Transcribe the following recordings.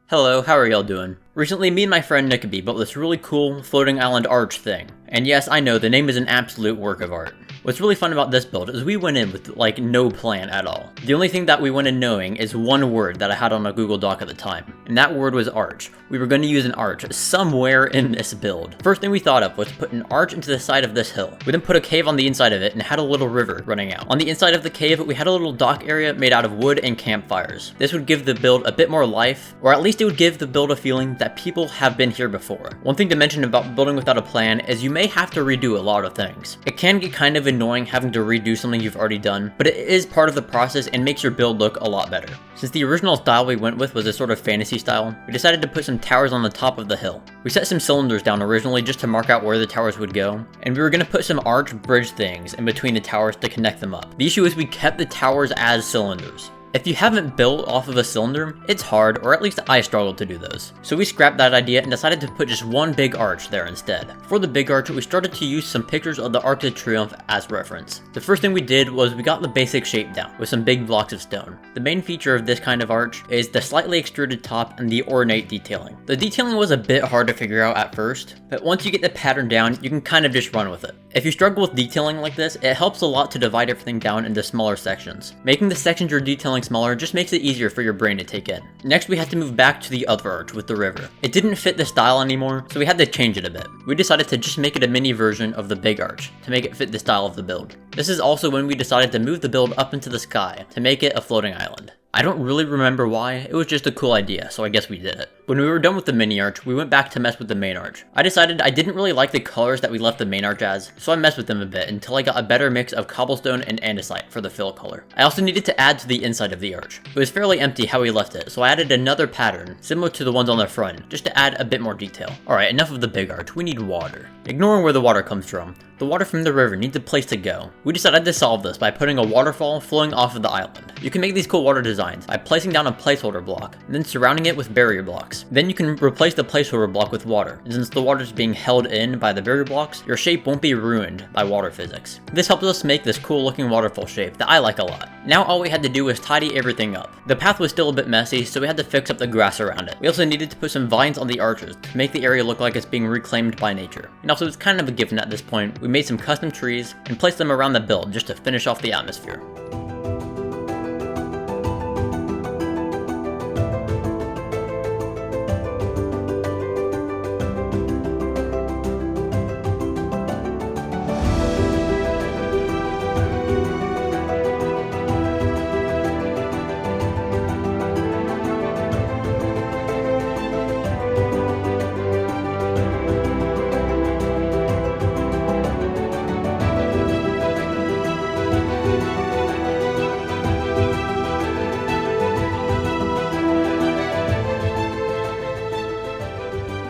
Hello, how are y'all doing? Recently, me and my friend Nikabe built this really cool floating island arch thing. And yes, I know, the name is an absolute work of art. What's really fun about this build is we went in with like no plan at all. The only thing that we went in knowing is one word that I had on a Google Doc at the time, and that word was arch. We were going to use an arch somewhere in this build. First thing we thought of was to put an arch into the side of this hill. We then put a cave on the inside of it and had a little river running out. On the inside of the cave, we had a little dock area made out of wood and campfires. This would give the build a bit more life, or at least it would give the build a feeling that people have been here before. One thing to mention about building without a plan is you may have to redo a lot of things. It can get kind of annoying having to redo something you've already done, but it is part of the process and makes your build look a lot better. Since the original style we went with was a sort of fantasy style, we decided to put some towers on the top of the hill. We set some cylinders down originally just to mark out where the towers would go, and we were going to put some arch bridge things in between the towers to connect them up. The issue is we kept the towers as cylinders. If you haven't built off of a cylinder, it's hard, or at least I struggled to do those. So we scrapped that idea and decided to put just one big arch there instead. For the big arch, we started to use some pictures of the Arch de Triumphe as reference. The first thing we did was we got the basic shape down with some big blocks of stone. The main feature of this kind of arch is the slightly extruded top and the ornate detailing. The detailing was a bit hard to figure out at first, but once you get the pattern down, you can kind of just run with it. If you struggle with detailing like this, it helps a lot to divide everything down into smaller sections. Making the sections you're detailing smaller just makes it easier for your brain to take in. Next, we had to move back to the other arch with the river. It didn't fit the style anymore, so we had to change it a bit. We decided to just make it a mini version of the big arch to make it fit the style of the build. This is also when we decided to move the build up into the sky to make it a floating island. I don't really remember why, it was just a cool idea, so I guess we did it. When we were done with the mini arch, we went back to mess with the main arch. I decided I didn't really like the colors that we left the main arch as, so I messed with them a bit until I got a better mix of cobblestone and andesite for the fill color. I also needed to add to the inside of the arch. It was fairly empty how we left it, so I added another pattern, similar to the ones on the front, just to add a bit more detail. Alright, enough of the big arch, we need water. Ignoring where the water comes from, the water from the river needs a place to go. We decided to solve this by putting a waterfall flowing off of the island. You can make these cool water designs by placing down a placeholder block, and then surrounding it with barrier blocks. Then you can replace the placeholder block with water, and since the water is being held in by the barrier blocks, your shape won't be ruined by water physics. This helps us make this cool looking waterfall shape that I like a lot. Now all we had to do was tidy everything up. The path was still a bit messy, so we had to fix up the grass around it. We also needed to put some vines on the arches to make the area look like it's being reclaimed by nature. And also it's kind of a given at this point, we made some custom trees and placed them around the build just to finish off the atmosphere.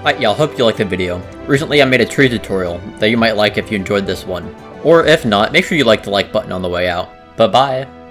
Alright y'all, hope you liked the video. Recently I made a tree tutorial that you might like if you enjoyed this one. Or if not, make sure you like the like button on the way out. Bye bye!